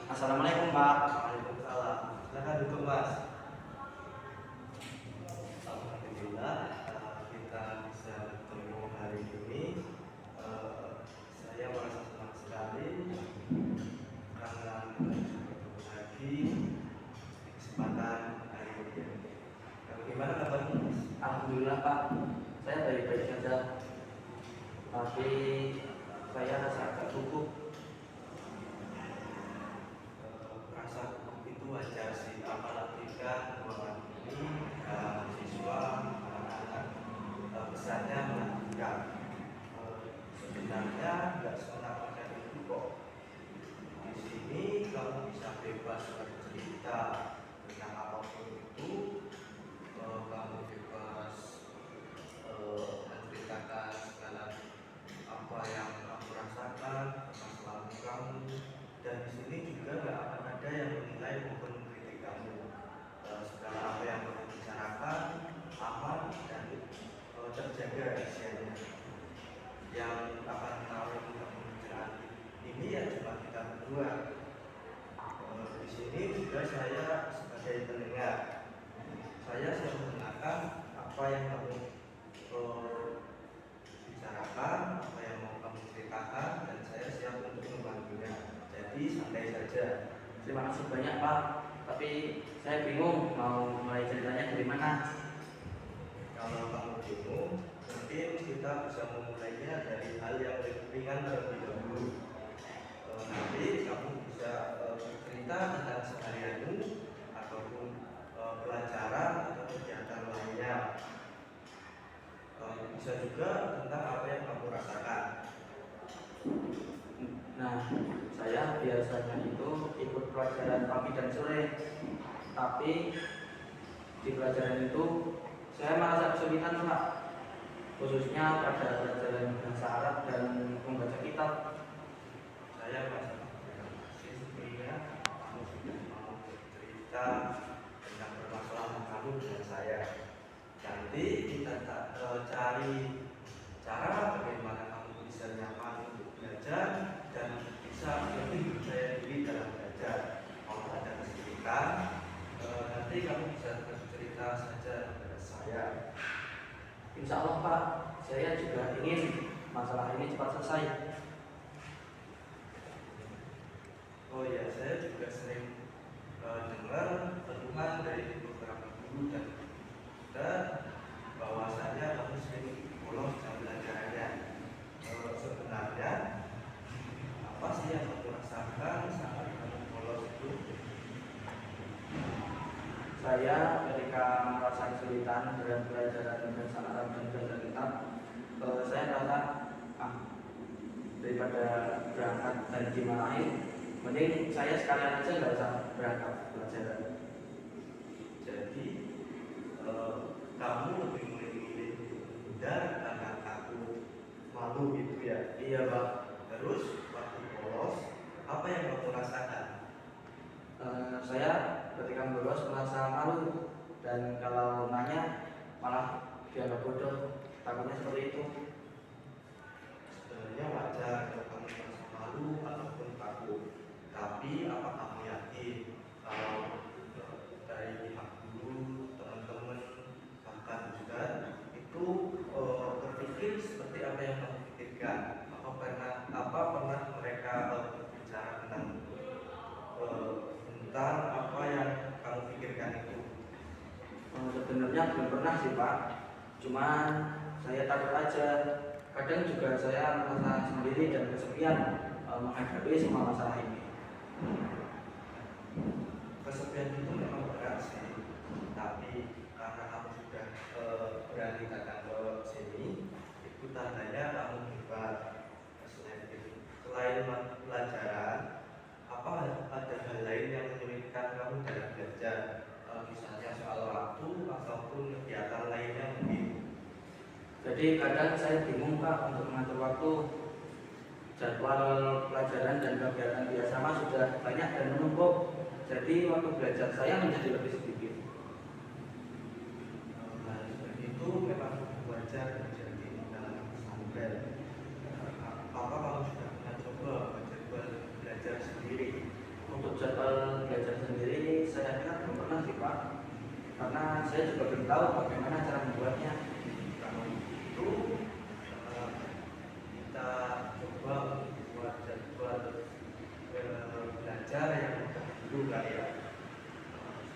Assalamualaikum Pak. Waalaikumsalam. Silakan duduk Mas. Alhamdulillah kita bisa bertemu hari ini. Saya merasa senang sekali karena kita bisa bertemu lagi di kesempatan hari ini. Bagaimana kabarnya Mas? Alhamdulillah Pak, saya baik-baik saja. Tapi saya rasa agak gugup. Rasa itu wajar sih, apalagi kan ruangan ini siswa anak-anak besarnya menantikan. Sebenarnya nggak semenakutkan itu kok. Di sini kamu bisa bebas bercerita tentang apapun itu. Kamu bebas menceritakan segala apa yang kamu rasakan, masalah kamu. Dan di sini juga nggak akan ada yang menilai maupun mengkritik kamu. Segala apa yang kamu bicarakan aman dan terjaga rahasianya. Yang akan tahu tentang pembicaraan ini ya cuma kita berdua. Di sini juga saya sebagai pendengar. Saya siap mendengarkan apa yang kamu bicarakan, apa yang mau kamu ceritakan, dan saya siap untuk membantunya. Jadi santai saja. Terima kasih banyak Pak. Tapi saya bingung mau mulai ceritanya dari mana. Kalau kamu bingung, mungkin kita bisa memulainya dari hal yang lebih ringan terlebih dahulu. Nanti kamu bisa bercerita tentang seharianmu ataupun pelajaran atau kegiatan lainnya. Bisa juga tentang apa yang kamu rasakan. Nah, saya biasanya itu ikut pelajaran pagi dan sore. Tapi di pelajaran itu saya merasa kesulitan Pak, khususnya pada pelajaran bahasa Arab dan membaca kitab. Saya merasa terima kasih sebelumnya kamu sudah mau bercerita tentang permasalahan kamu dengan saya. Nanti kita cari cara bagaimana kamu bisa nyaman untuk belajar dan bisa lebih percaya diri dalam belajar. Kalau ada kesulitan, nanti kamu bisa bercerita saja kepada saya. Insya Allah Pak, saya juga ingin masalah ini cepat selesai. Oh ya, saya juga sering dengar keluhan dari beberapa guru dan bahwasanya kamu sering bolos jam pelajarannya. Sebenarnya apa sih yang kamu rasakan saat kamu bolos itu? Saya ketika merasa kesulitan dalam pelajaran bahasa Arab dan belajar kitab, saya merasa daripada berangkat dan dimarahin, mending saya sekalian aja nggak usah berangkat pelajaran. Jadi kamu lebih memilih menunda karena takut malu gitu ya? Iya Pak. Terus waktu bolos, apa yang kamu rasakan? Saya ketika bolos merasa malu, dan kalau nanya malah dianggap bodoh. Takutnya seperti itu. Sebenarnya wajar kalau kamu merasa malu ataupun takut. Tapi apa kamu yakin kalau dari pihak guru, teman-teman, bahkan juga itu berpikir seperti apa yang kamu pikirkan? Apa pernah mereka berbicara tentang apa yang kamu pikirkan itu? Sebenarnya belum pernah sih Pak. Cuman saya takut aja. Kadang juga saya merasa sendiri dan kesepian menghadapi semua masalah ini. Kesepian itu memang berat sih, tapi karena kamu sudah berani datang ke sini, itu tandanya kamu hebat. Selain pelajaran, apa ada hal lain yang menyulitkan kamu dalam belajar? Misalnya soal waktu ataupun kegiatan lainnya mungkin. Jadi kadang saya bingung Pak untuk mengatur waktu. Jadwal pelajaran dan kegiatan biasa mah sudah banyak dan menumpuk. Jadi waktu belajar saya menjadi lebih sedikit. Nah, seperti itu memang wajar terjadi dalam pesantren. Apa kamu sudah pernah coba belajar sendiri? Untuk untuk jadwal belajar sendiri saya kira belum pernah sih Pak, karena saya juga belum tahu bagaimana cara membuatnya. Kalau itu kita coba buat jadwal belajar yang dulu kali ya.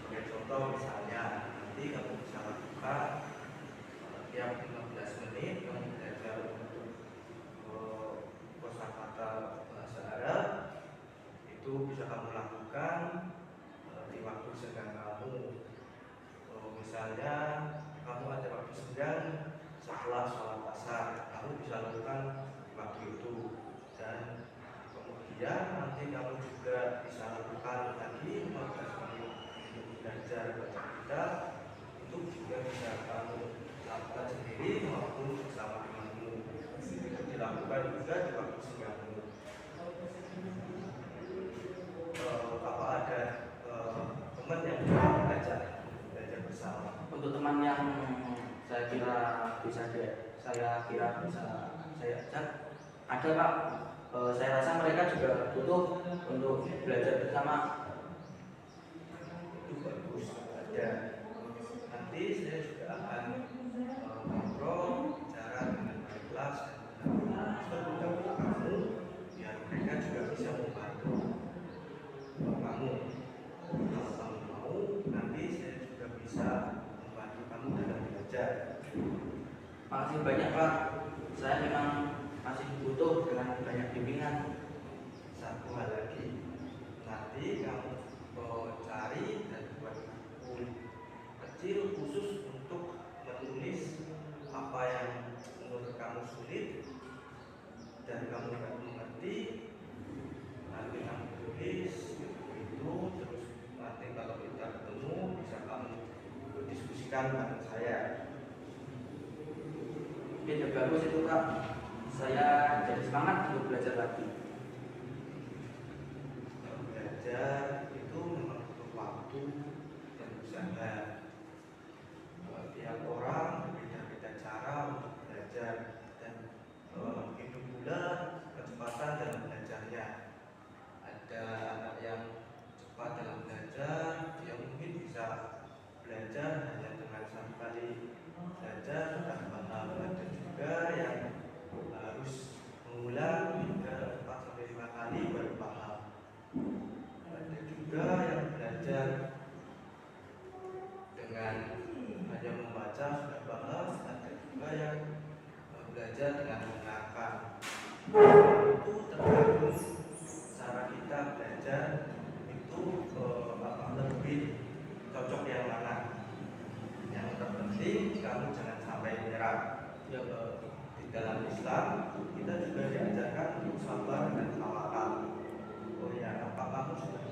Sebagai contoh misalnya nanti kamu bisa lakukan tiap 15 menit kamu belajar untuk kosakata bahasa Arab. Itu bisa kamu lakukan di waktu senggang kamu. Misalnya kamu ada waktu senggang setelah sholat asar, kamu bisa lakukan di waktu itu. Dan kemudian nanti kamu juga bisa lakukan lagi 15 menit untuk belajar baca kitab. Itu juga bisa kamu lakukan sendiri maupun bersama temanmu. Itu dilakukan juga di waktu senggangmu. Apa ada teman yang belajar bersama? Untuk teman yang saya kira bisa saya ajak, ada Pak. Saya rasa mereka juga butuh untuk belajar bersama. Itu bagus, ada. Nanti saya juga akan ngobrol bicara dengan wali kelas dan guru kamu biar mereka juga bisa membantu kamu. Kalau kamu mau, nanti saya juga bisa membantu kamu dalam belajar. Makasih banyak Pak, saya memang masih butuh dengan banyak bimbingan. Satu hal lagi, nanti kamu cari dan buat buku kecil khusus untuk menulis apa yang menurut kamu sulit dan kamu nggak mengerti. Nanti kamu tulis itu, terus nanti kalau kita ketemu bisa kamu diskusikan dengan saya. Ide bagus itu Pak, saya jadi semangat untuk belajar lagi. Belajar itu memang butuh waktu dan usaha. Tiap orang berbeda-beda cara untuk belajar dan begitu pula kecepatan dalam belajarnya. Ada anak yang cepat dalam belajar, dia mungkin bisa belajar hanya dengan satu kali belajar sudah paham. Ada juga yang harus mengulang hingga 4 sampai 5 kali baru paham. Ada juga yang belajar dengan hanya membaca sudah paham. Ada juga yang belajar dengan mendengarkan. Itu tergantung cara kita belajar itu lebih cocok yang mana. Yang terpenting kamu jangan sampai menyerah. Ya, di dalam Islam kita juga diajarkan untuk sabar dan tawakal. Oh ya, apa kamu sudah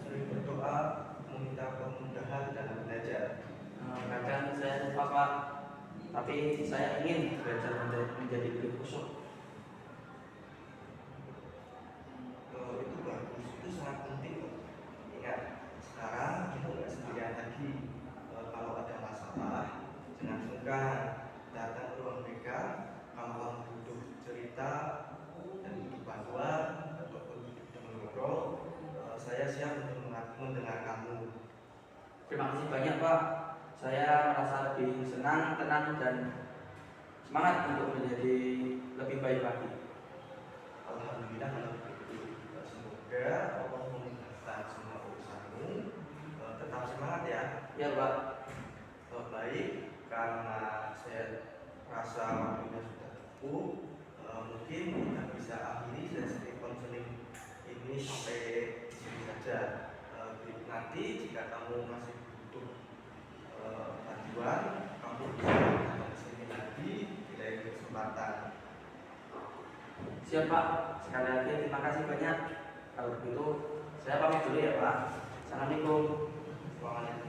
sering berdoa meminta kemudahan dalam belajar? Kadang saya lupa Pak, tapi saya ingin belajar menjadi lebih khusyuk. Itu bagus, itu sangat penting. Ingat, sekarang kita nggak sendirian lagi. Kalau ada masalah, jangan sungkan datang ke ruang BK. Kalau kamu butuh cerita dan butuh bantuan ataupun butuh mengobrol, saya siap untuk mendengar kamu. Terima kasih banyak Pak, saya merasa lebih senang, tenang, dan semangat untuk menjadi lebih baik lagi. Alhamdulillah kalau begitu. Semoga Allah memudahkan semua urusanmu. Tetap semangat ya. Ya Pak. Baik, karena saya rasa waktunya sudah cukup, mungkin kita bisa akhiri sesi konseling ini sampai di sini saja. Nanti jika kamu masih butuh bantuan, kamu bisa datang ke sini lagi di lain kesempatan. Siap Pak, sekali lagi terima kasih banyak. Kalau begitu saya pamit dulu ya Pak. Assalamualaikum. Waalaikumsalam.